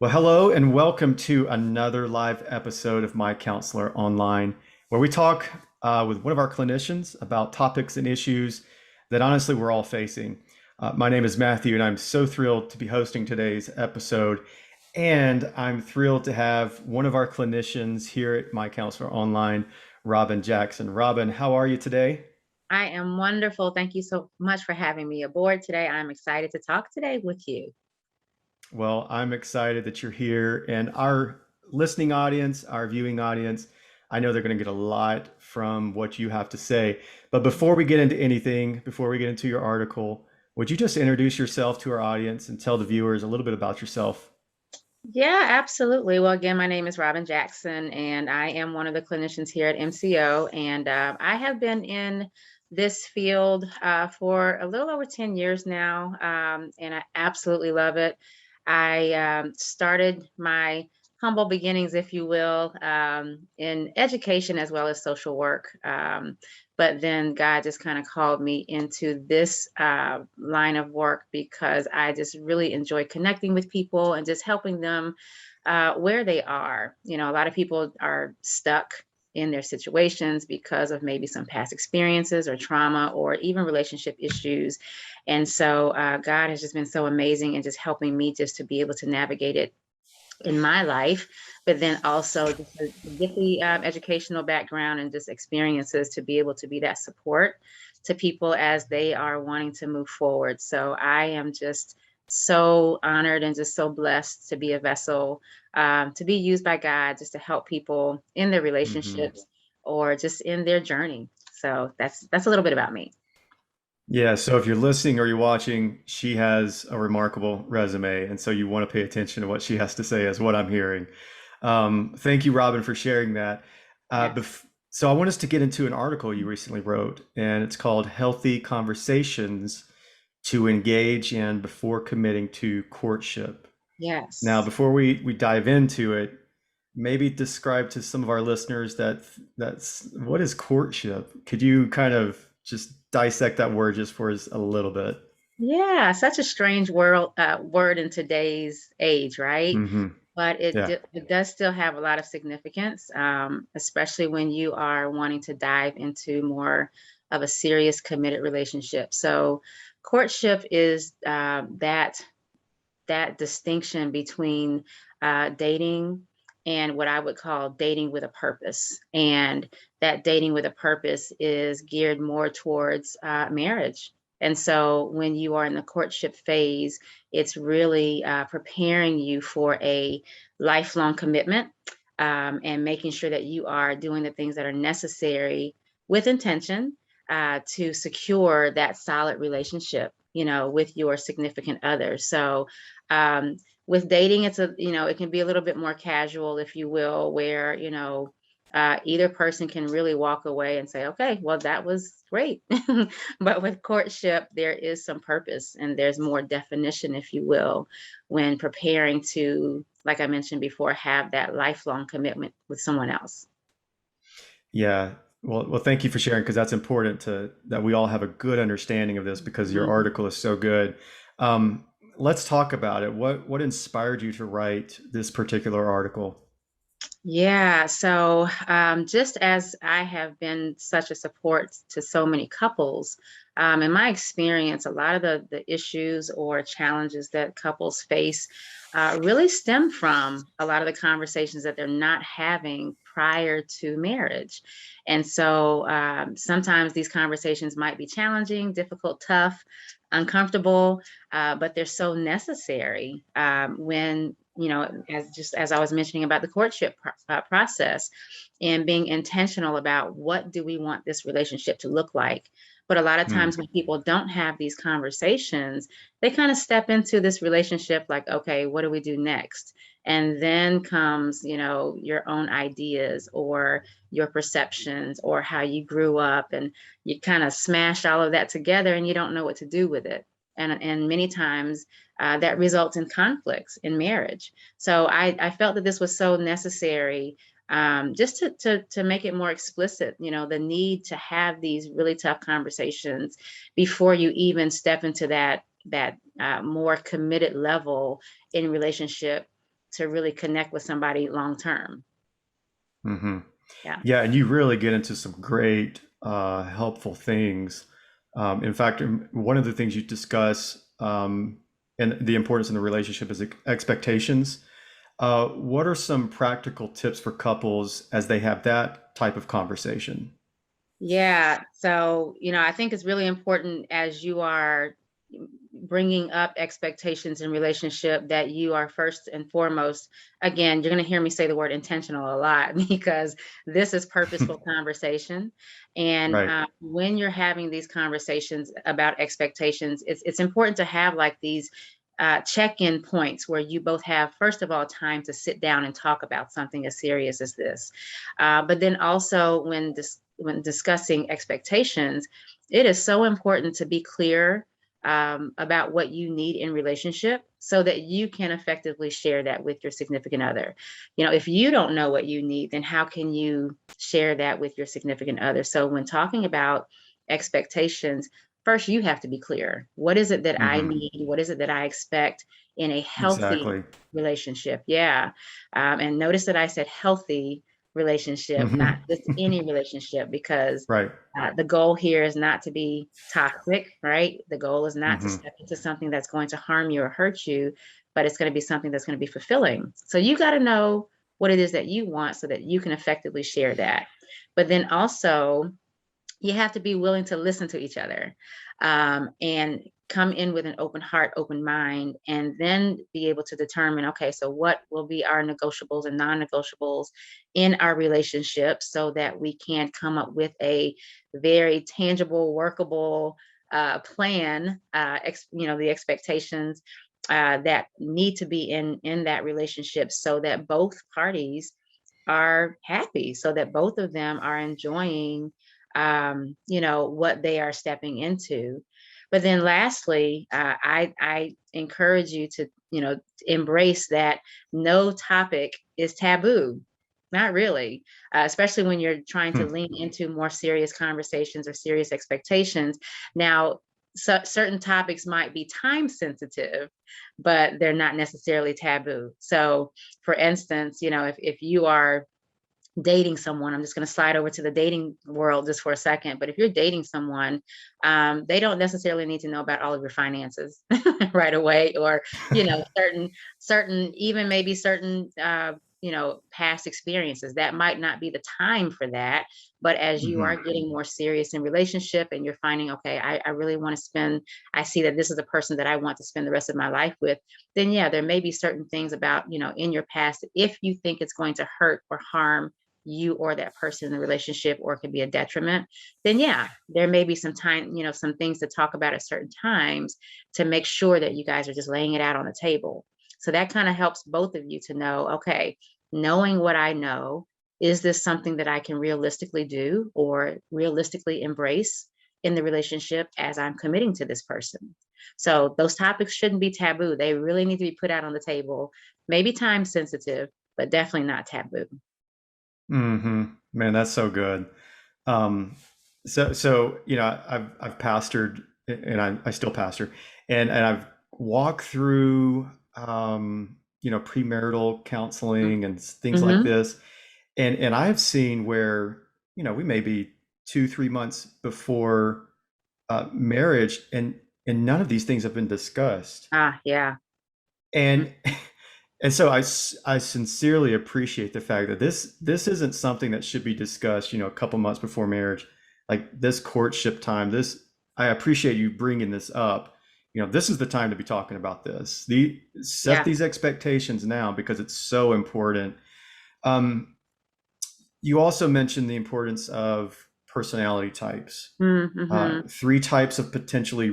Well, hello and welcome to another live episode of My Counselor Online, where we talk with one of our clinicians about topics and issues that honestly we're all facing. My name is Matthew, and I'm so thrilled to be hosting today's episode. And I'm thrilled to have one of our clinicians here at My Counselor Online, Robbin Jackson. Robbin, how are you today? I am wonderful. Thank you so much for having me aboard today. I'm excited to talk today with you. Well, I'm excited that you're here, and our listening audience, our viewing audience, I know they're going to get a lot from what you have to say. But before we get into anything, before we get into your article, would you just introduce yourself to our audience and tell the viewers a little bit about yourself? Yeah, absolutely. Well, again, my name is Robbin Jackson, and I am one of the clinicians here at MCO. And I have been in this field for a little over 10 years now, and I absolutely love it. I started my humble beginnings, if you will, in education as well as social work. But then God just kind of called me into this line of work because I just really enjoy connecting with people and just helping them where they are. You know, a lot of people are stuck in their situations because of maybe some past experiences or trauma or even relationship issues. And so God has just been so amazing and just helping me just to be able to navigate it in my life, but then also just to get the educational background and just experiences to be able to be that support to people as they are wanting to move forward. So I am just so honored and just so blessed to be a vessel, to be used by God just to help people in their Hmm. relationships or just in their journey. So that's a little bit about me. Yeah, so if you're listening or you're watching, she has a remarkable resume, and so you want to pay attention to what she has to say, is what I'm hearing. Thank you, Robin, for sharing that. Yeah. So I want us to get into an article you recently wrote, and it's called "Healthy Conversations to Engage in Before Committing to Courtship." Now, Yes. before we dive into it, maybe describe to some of our listeners that's what is courtship? Could you kind of just dissect that word just for us a little bit? Yeah, such a strange word in today's age, right? Hmm. But Yeah. it does still have a lot of significance, especially when you are wanting to dive into more of a serious committed relationship. So, courtship is that distinction between dating and what I would call dating with a purpose. And that dating with a purpose is geared more towards marriage. And so when you are in the courtship phase, it's really preparing you for a lifelong commitment, and making sure that you are doing the things that are necessary with intention to secure that solid relationship, you know, with your significant other. So um, with dating, it's it can be a little bit more casual, if you will, where, either person can really walk away and say, okay, well, that was great. But with courtship, there is some purpose and there's more definition, if you will, when preparing to, like I mentioned before, have that lifelong commitment with someone else. Yeah. Well, thank you for sharing because that's important to that we all have a good understanding of this because your Mhm. article is so good. Um, let's talk about it. What inspired you to write this particular article? Yeah, so just as I have been such a support to so many couples, in my experience, a lot of the issues or challenges that couples face really stem from a lot of the conversations that they're not having prior to marriage. And so sometimes these conversations might be challenging, difficult, tough, uncomfortable, but they're so necessary when, as I was mentioning about the courtship process and being intentional about what do we want this relationship to look like. But a lot of Hmm. times when people don't have these conversations, they kind of step into this relationship like, okay, what do we do next? And then comes, your own ideas or your perceptions or how you grew up, and you kind of smash all of that together and you don't know what to do with it. And many times that results in conflicts in marriage. So I felt that this was so necessary just to make it more explicit, the need to have these really tough conversations before you even step into that more committed level in relationship to really connect with somebody long term. Hmm. Yeah. Yeah, and you really get into some great, helpful things. In fact, one of the things you discuss, and the importance in the relationship is expectations. What are some practical tips for couples as they have that type of conversation? Yeah. So, I think it's really important as you are bringing up expectations in relationship that you are first and foremost, again, you're going to hear me say the word intentional a lot because this is purposeful conversation. And Right. when you're having these conversations about expectations, it's important to have like these check-in points where you both have, first of all, time to sit down and talk about something as serious as this. But then also when discussing expectations, it is so important to be clear about what you need in relationship so that you can effectively share that with your significant other. If you don't know what you need, then how can you share that with your significant other? So when talking about expectations, first you have to be clear. What is it that I Hmm. need? What is it that I expect in a healthy Exactly. relationship? Yeah. And notice that I said healthy relationship, not Hmm. just any relationship, because Right. the goal here is not to be toxic, right? The goal is not to Hmm. step into something that's going to harm you or hurt you, but it's going to be something that's going to be fulfilling. So you got to know what it is that you want so that you can effectively share that. But then also, you have to be willing to listen to each other, and come in with an open heart, open mind, and then be able to determine, okay, so what will be our negotiables and non-negotiables in our relationship so that we can come up with a very tangible, workable plan, the expectations that need to be in that relationship so that both parties are happy, so that both of them are enjoying what they are stepping into. But then lastly, I encourage you to, embrace that no topic is taboo. Not really, especially when you're trying to lean into more serious conversations or serious expectations. Now, certain topics might be time sensitive, but they're not necessarily taboo. So, for instance, if you are dating someone, I'm just going to slide over to the dating world just for a second. But if you're dating someone, they don't necessarily need to know about all of your finances right away, or even maybe certain past experiences. That might not be the time for that. But as you Hmm. are getting more serious in relationship and you're finding, okay, I really want to spend, I see that this is a person that I want to spend the rest of my life with, then yeah, there may be certain things about, in your past, if you think it's going to hurt or harm you or that person in the relationship, or it could be a detriment, then yeah, there may be some time, some things to talk about at certain times to make sure that you guys are just laying it out on the table. So that kind of helps both of you to know, okay, knowing what I know, is this something that I can realistically do or realistically embrace in the relationship as I'm committing to this person? So those topics shouldn't be taboo. They really need to be put out on the table, maybe time sensitive, but definitely not taboo. Hmm. Man, that's so good. Um, so I've pastored, and I still pastor, and I've walked through, premarital counseling and things like Mm-hmm. this, and I've seen where we may be 2, 3 months before marriage, and none of these things have been discussed, Ah, yeah. and and so I sincerely appreciate the fact that this isn't something that should be discussed, a couple months before marriage, like this courtship time. This I appreciate you bringing this up. This is the time to be talking about this. Set Yeah. these expectations now because it's so important. Um, you also mentioned the importance of personality types. Mm-hmm. 3 types of potentially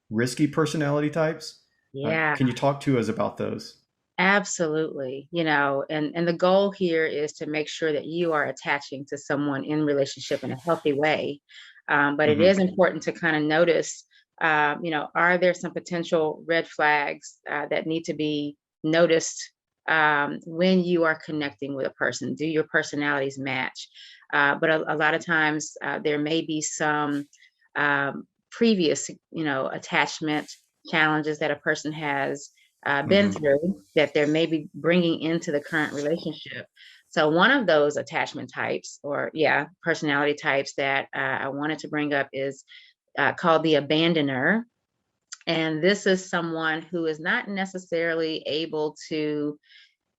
risky personality types. Yeah, Can you talk to us about those? absolutely. And the goal here is to make sure that you are attaching to someone in relationship in a healthy way. But it is Hmm. important to kind of notice, are there some potential red flags that need to be noticed when you are connecting with a person. Do your personalities match? But a lot of times there may be some previous, attachment challenges that a person has been Hmm. through that they're maybe bringing into the current relationship. So one of those attachment types, or personality types that I wanted to bring up is called the abandoner. And this is someone who is not necessarily able to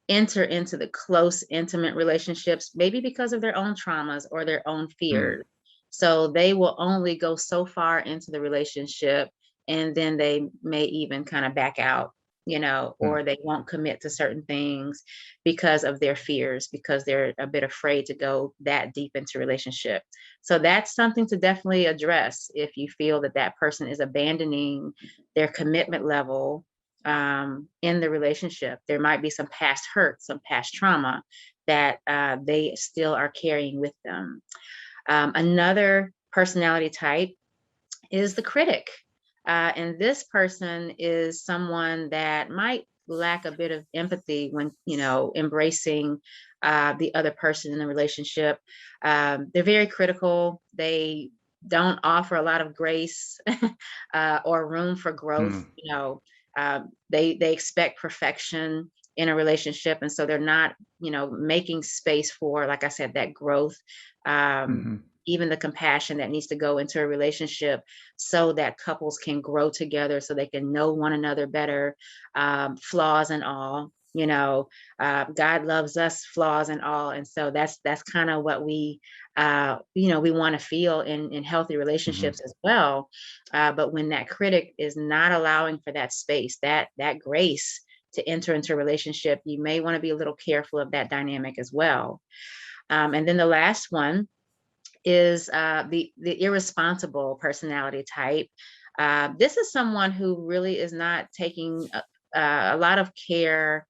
enter into the close, intimate relationships, maybe because of their own traumas or their own Mm. fears. So they will only go so far into the relationship, and then they may even kind of back out, Mm. or they won't commit to certain things because of their fears, because they're a bit afraid to go that deep into relationship. So that's something to definitely address if you feel that that person is abandoning their commitment level in the relationship. There might be some past hurt, some past trauma that they still are carrying with them. Another personality type is the critic. And this person is someone that might lack a bit of empathy when, embracing the other person in the relationship. They're very critical. They don't offer a lot of grace or room for growth. Mm. They expect perfection in a relationship, and so they're not, making space for, like I said, that growth. Um, Hmm. Even the compassion that needs to go into a relationship so that couples can grow together, so they can know one another better, flaws and all. God loves us, flaws and all, and so that's kind of what we want to feel in healthy Hmm. relationships as well. But when that critic is not allowing for that space, that grace to enter into a relationship, you may want to be a little careful of that dynamic as well. And then the last one is the irresponsible personality type. This is someone who really is not taking a lot of care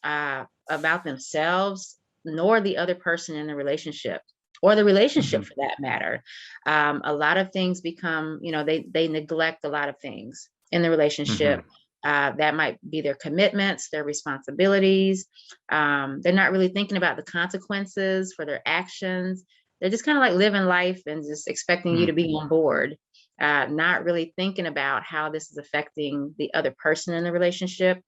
about themselves, nor the other person in the relationship, or the relationship Hmm. for that matter. A lot of things become, they neglect a lot of things in the relationship. Hmm. That might be their commitments, their responsibilities. They're not really thinking about the consequences for their actions. They're just kind of like living life and just expecting you to Mm. be on board, not really thinking about how this is affecting the other person in the relationship,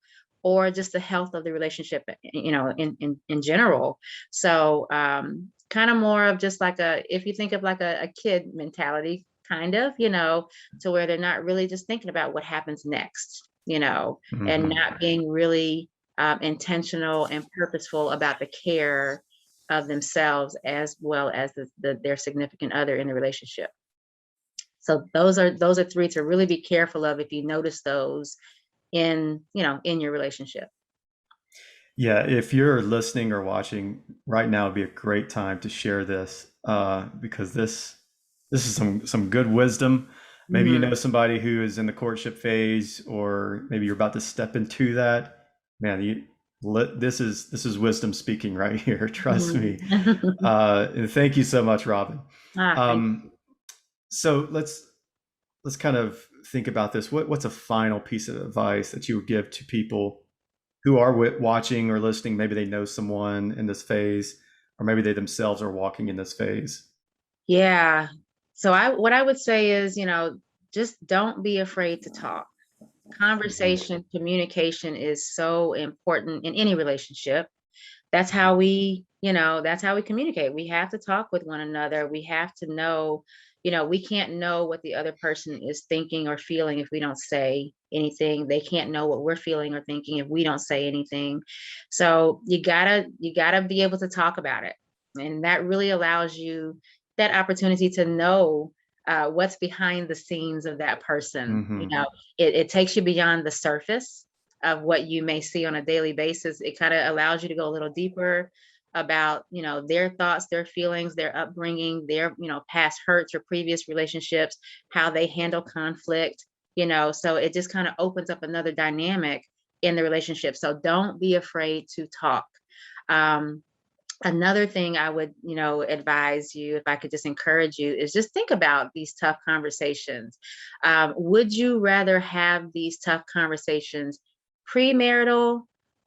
or just the health of the relationship, in general. So kind of more of just like if you think of like a kid mentality, kind of, to where they're not really just thinking about what happens next, and Hmm. not being really intentional and purposeful about the care of themselves as well as their significant other in the relationship. So those are three to really be careful of if you notice those in your relationship. Yeah, if you're listening or watching right now, would be a great time to share this because this is some good wisdom. Maybe you Hmm. know somebody who is in the courtship phase, or maybe you're about to step into that. Man, this is wisdom speaking right here. Trust me. And thank you so much, Robin. Thank Um, so let's kind of think about this. What's a final piece of advice that you would give to people who are watching or listening? Maybe they know someone in this phase, or maybe they themselves are walking in this phase. Yeah. So what I would say is, just don't be afraid to talk. Hmm. Conversation, communication is so important in any relationship. That's how we communicate. We have to talk with one another. We have to know, we can't know what the other person is thinking or feeling if we don't say anything. They can't know what we're feeling or thinking if we don't say anything. So you gotta be able to talk about it. And that really allows you that opportunity to know what's behind the scenes of that person. Hmm. It takes you beyond the surface of what you may see on a daily basis. It kind of allows you to go a little deeper about, their thoughts, their feelings, their upbringing, their, past hurts or previous relationships, how they handle conflict, so it just kind of opens up another dynamic in the relationship. So don't be afraid to talk. Um, Another thing I would, advise you, if I could just encourage you, is just think about these tough conversations. Would you rather have these tough conversations premarital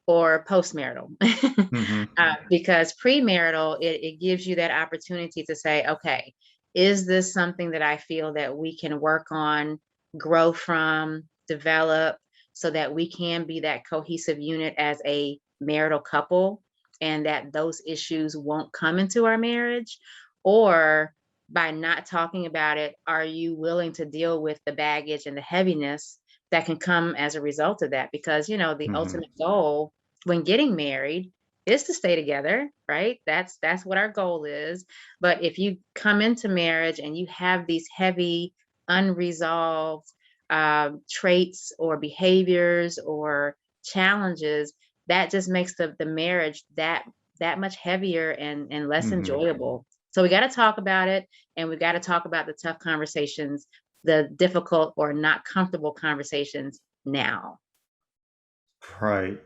or postmarital. Hmm. Because premarital, it gives you that opportunity to say, okay, is this something that I feel that we can work on, grow from, develop, so that we can be that cohesive unit as a marital couple, and that those issues won't come into our marriage? Or by not talking about it, are you willing to deal with the baggage and the heaviness that can come as a result of that? Because, the Hmm. ultimate goal when getting married is to stay together, right? That's what our goal is. But if you come into marriage and you have these heavy, unresolved traits or behaviors or challenges, that just makes the marriage that much heavier and less Hmm. enjoyable. So we got to talk about it, and we got to talk about the tough conversations, the difficult or not comfortable conversations now. Right.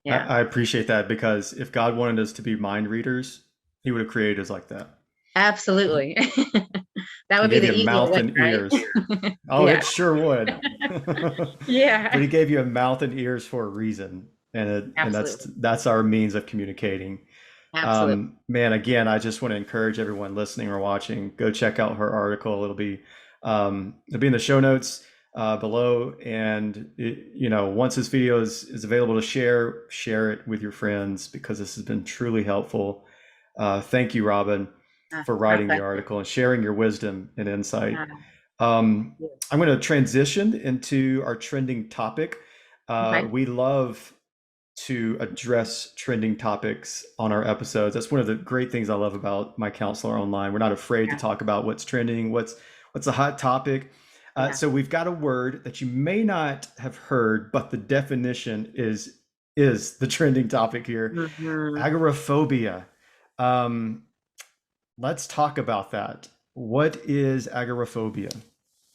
Yeah. I appreciate that, because if God wanted us to be mind readers, he would have created us like that. Absolutely. That He would be gave the you a easier mouth way, and ears. right? Oh, Yeah. it sure would. Yeah, But he gave you a mouth and ears for a reason, and absolutely. that's our means of communicating. Absolutely. Man, again, I just want to encourage everyone listening or watching, go check out her article. It'll be in the show notes below, and once this video is available to share it with your friends, because this has been truly helpful. Thank you, Robin, for My writing the pleasure. article and sharing your wisdom and insight. Uh, yeah. I'm going to transition into our trending topic. Okay. We love to address trending topics on our episodes. That's one of the great things I love about My Counselor Online. We're not afraid to Yeah. talk about what's trending, what's a hot topic. Yeah. So we've got a word that you may not have heard, but the definition is the trending topic here: Mhm. agoraphobia. Um, let's talk about that. What is agoraphobia?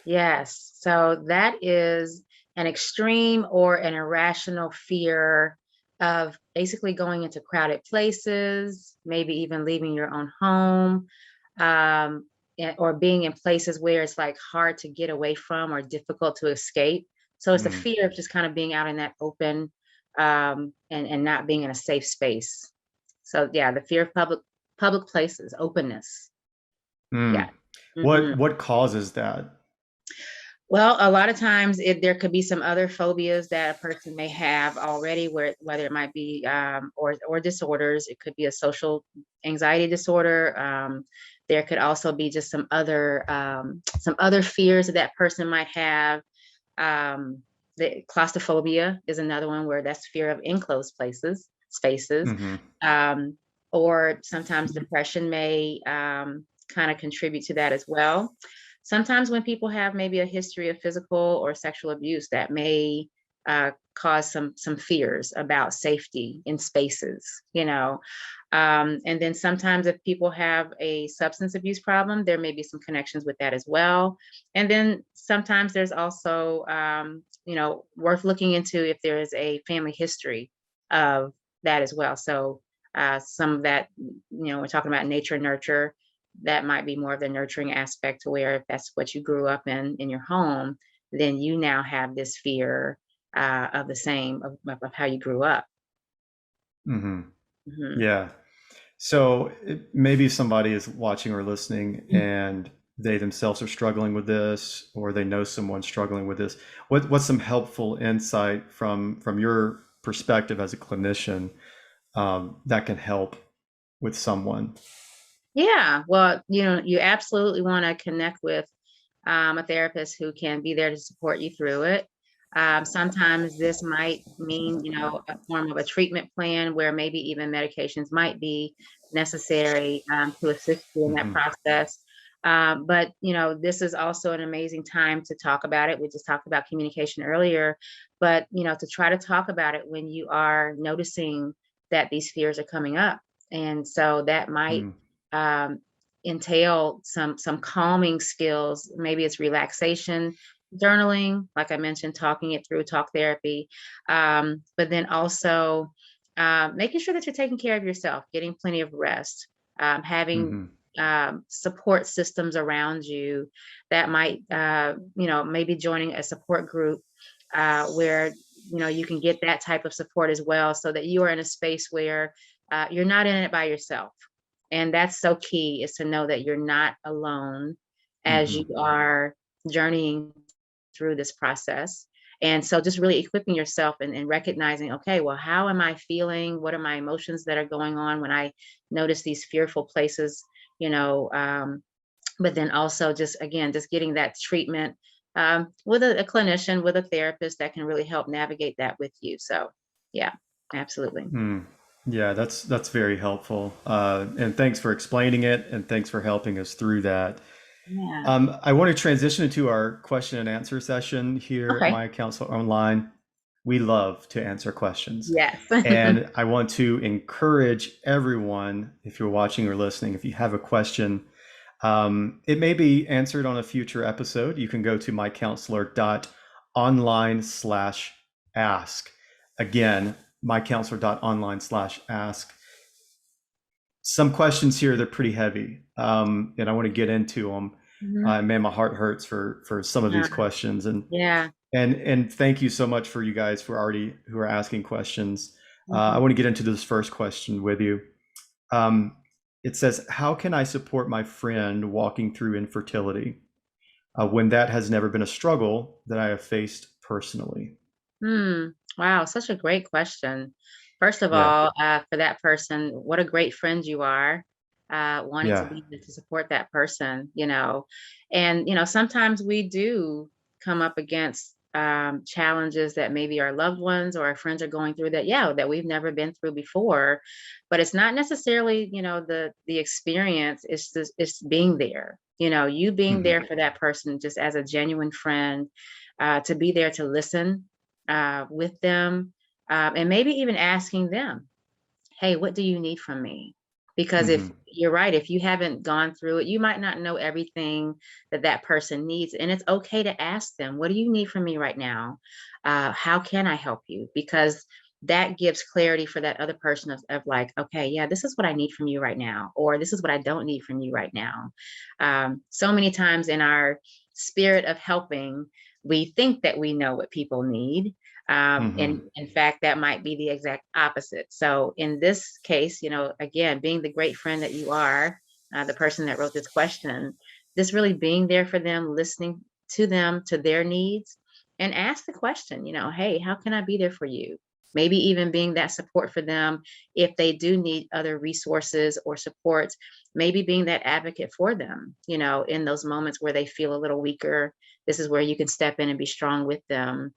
Yes. So that is an extreme or an irrational fear of basically going into crowded places, maybe even leaving your own home, um, or being in places where it's like hard to get away from or difficult to escape. So it's the Mm, fear of just kind of being out in that open, and not being in a safe space. So yeah, the fear of public places, openness. Yeah. mm. Mhm. What causes that? Well, a lot of times there could be some other phobias that a person may have already, whether it might be or disorders. It could be a social anxiety disorder. There could also be just some other fears that that person might have. Um, the claustrophobia is another one, where that's fear of enclosed spaces. Hmm. Um, or sometimes depression may kind of contribute to that as well. Sometimes when people have maybe a history of physical or sexual abuse, that may cause some fears about safety in spaces, and then sometimes if people have a substance abuse problem, there may be some connections with that as well. And then sometimes there's also, worth looking into if there is a family history of that as well. So some of that, we're talking about nature nurture. That might be more of the nurturing aspect, to where if that's what you grew up in your home, then you now have this fear of the same of how you grew up. Hmm. Hmm. Yeah. So maybe somebody is watching or listening, and they themselves are struggling with this, or they know someone struggling with this. What's some helpful insight from your perspective as a clinician, that can help with someone? Yeah, well, you absolutely want to connect with a therapist who can be there to support you through it. Sometimes this might mean, a form of a treatment plan, where maybe even medications might be necessary to assist you in that Hmm. process. But, this is also an amazing time to talk about it. We just talked about communication earlier, but, to try to talk about it when you are noticing that these fears are coming up. And so that might Mm. um, entail some calming skills. Maybe it's relaxation, journaling, like I mentioned, talking it through, talk therapy, but then also making sure that you're taking care of yourself, getting plenty of rest, having Hmm. support systems around you that might, maybe joining a support group where you can get that type of support as well, so that you are in a space where you're not in it by yourself. And that's so key, is to know that you're not alone as you Hmm. are journeying through this process. And so just really equipping yourself, and recognizing, okay, well, how am I feeling? What are my emotions that are going on when I notice these fearful places, you know, but then also just, again, just getting that treatment with a clinician, with a therapist that can really help navigate that with you. So yeah, absolutely. Mm. Yeah, that's very helpful. And thanks for explaining it, and thanks for helping us through that. Yeah. I want to transition into our question and answer session here at Okay. My Counselor Online. We love to answer questions. Yes. And I want to encourage everyone, if you're watching or listening, if you have a question, it may be answered on a future episode. You can go to MyCounselor.Online/ask. Again, MyCounselor.Online/ask. Some questions here, they're pretty heavy, and I want to get into them. Mhm. Man, my heart hurts for some of Yeah. these questions, Yeah. and thank you so much for you guys who are asking questions. I Mhm. want to get into this first question with you. Um, it says, "How can I support my friend walking through infertility when that has never been a struggle that I have faced personally?" Hmm. Wow, such a great question. First of Yeah, all, for that person, what a great friend you are, wanting to yeah, be there to support that person, And, sometimes we do come up against challenges that maybe our loved ones or our friends are going through, that, yeah, that we've never been through before. But it's not necessarily, the experience. It's being there, you being hmm, there for that person just as a genuine friend, to be there to listen with them, and maybe even asking them, hey, what do you need from me? Because if hmm, you're right, if you haven't gone through it, you might not know everything that that person needs. And it's okay to ask them, what do you need from me right now? How can I help you? Because that gives clarity for that other person of like, okay, yeah, this is what I need from you right now, or this is what I don't need from you right now. So many times in our spirit of helping, we think that we know what people need, hmm, and in fact, that might be the exact opposite. So in this case, again, being the great friend that you are, the person that wrote this question, just really being there for them, listening to them, to their needs, and ask the question, hey, how can I be there for you? Maybe even being that support for them if they do need other resources or support, maybe being that advocate for them, in those moments where they feel a little weaker. This is where you can step in and be strong with them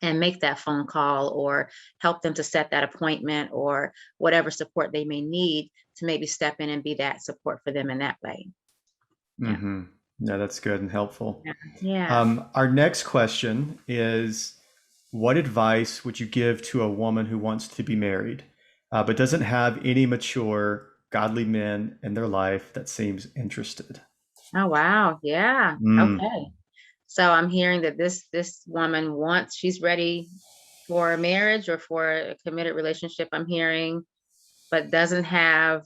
and make that phone call, or help them to set that appointment, or whatever support they may need, to maybe step in and be that support for them in that way. Yeah. hmm. Yeah, that's good and helpful. Yeah. Yeah. Our next question is, what advice would you give to a woman who wants to be married, but doesn't have any mature, godly men in their life that seems interested? Oh, wow. Yeah. Mm, Okay. So I'm hearing that this woman wants, she's ready for a marriage or for a committed relationship, I'm hearing, but doesn't have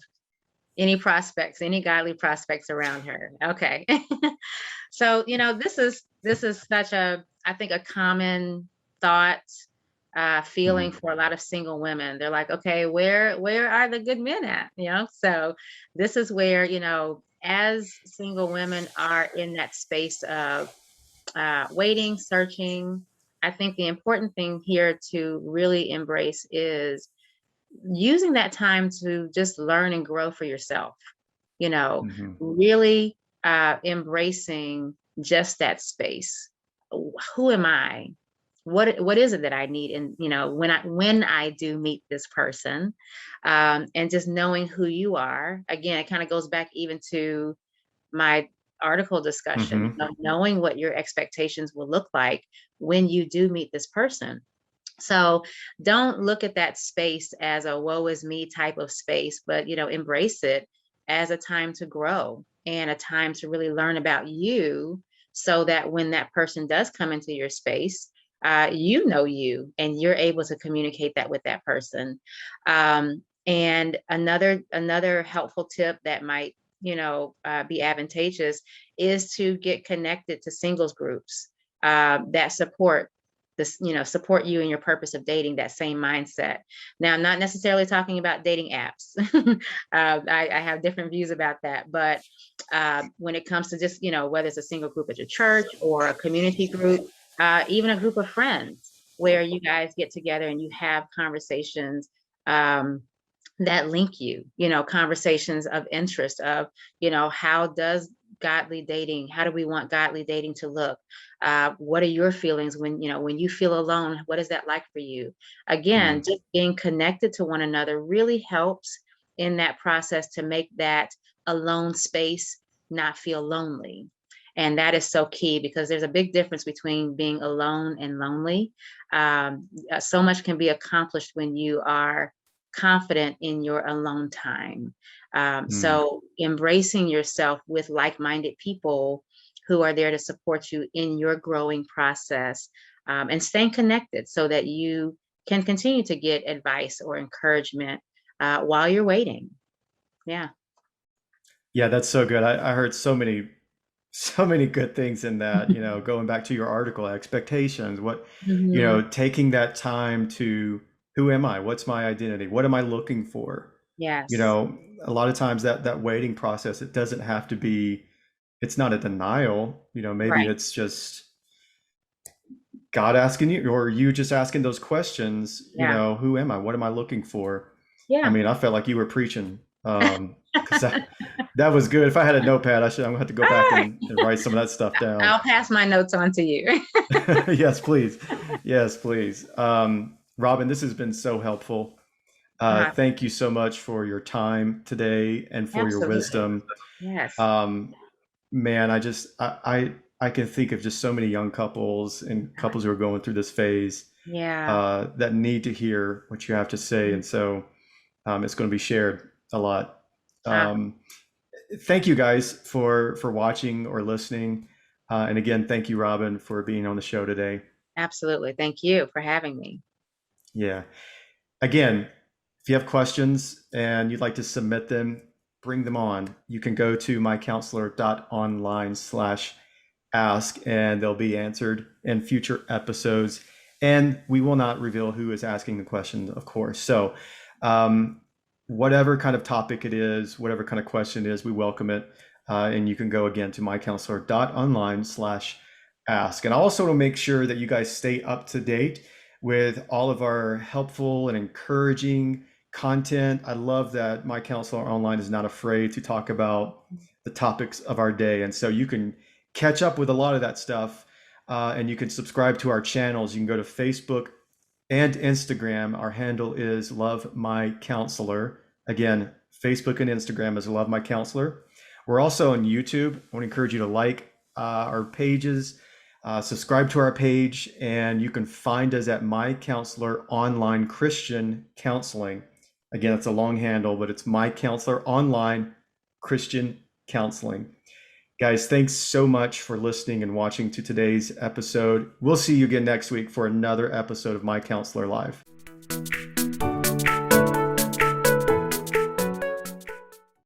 any prospects, any godly prospects around her. Okay. So, this is such a, I think, a common thought, feeling mhm, for a lot of single women. They're like, okay, where are the good men at? So this is where, as single women are in that space of waiting, searching. I think the important thing here to really embrace is using that time to just learn and grow for yourself, you know, mhm, really embracing just that space. Who am I? What is it that I need? And when I do meet this person, and just knowing who you are. Again, it kind of goes back even to my article discussion, mhm, knowing what your expectations will look like when you do meet this person. So don't look at that space as a woe is me type of space, but embrace it as a time to grow and a time to really learn about you, so that when that person does come into your space, you know you, and you're able to communicate that with that person. And another helpful tip that might be advantageous is to get connected to singles groups that support. this, support you in your purpose of dating, that same mindset. Now, I'm not necessarily talking about dating apps. I have different views about that, but when it comes to just, whether it's a single group at your church or a community group, even a group of friends where you guys get together and you have conversations that link you, conversations of interest of, how does godly dating, how do we want godly dating to look? What are your feelings when you feel alone? What is that like for you? Again, Mm. just being connected to one another really helps in that process to make that alone space not feel lonely. And that is so key, because there's a big difference between being alone and lonely. So much can be accomplished when you are confident in your alone time. Mm. So embracing yourself with like-minded people who are there to support you in your growing process, and staying connected so that you can continue to get advice or encouragement while you're waiting. Yeah. Yeah, that's so good. I heard so many good things in that, going back to your article, expectations, Mhm. taking that time to, who am I? What's my identity? What am I looking for? Yes. A lot of times that waiting process, it doesn't have to be, it's not a denial, maybe Right. it's just God asking you, or you just asking those questions, Yeah. who am I? What am I looking for? I Yeah. mean, I felt like you were preaching, because that was good. If I had a notepad, I'm gonna have to go back Ah, and write some of that stuff down. I'll pass my notes on to you. Yes, please. Yes, please. Robin, this has been so helpful. Ah, Thank you so much for your time today and for your absolutely. wisdom. Yes. Um, Man, I can think of just so many young couples and couples who are going through this phase, Yeah. that need to hear what you have to say, and so it's going to be shared a lot. Ah, Um, Thank you guys for watching or listening, and again, thank you, Robin, for being on the show today. absolutely. Thank you for having me. Yeah. Again, if you have questions and you'd like to submit them, bring them on. You can go to MyCounselor.Online/ask, and they'll be answered in future episodes. And we will not reveal who is asking the question, of course. So, um, whatever kind of topic it is, whatever kind of question it is, we welcome it. And you can go again to MyCounselor.Online/ask. And I also want to make sure that you guys stay up to date with all of our helpful and encouraging content. I love that My Counselor Online is not afraid to talk about the topics of our day. And so you can catch up with a lot of that stuff, and you can subscribe to our channels. You can go to Facebook and Instagram. Our handle is Love My Counselor. Again, Facebook and Instagram is Love My Counselor. We're also on YouTube. I want to encourage you to like our pages, subscribe to our page, and you can find us at My Counselor Online Christian Counseling. Again, it's a long handle, but it's My Counselor Online Christian Counseling. Guys, thanks so much for listening and watching to today's episode. We'll see you again next week for another episode of My Counselor Live.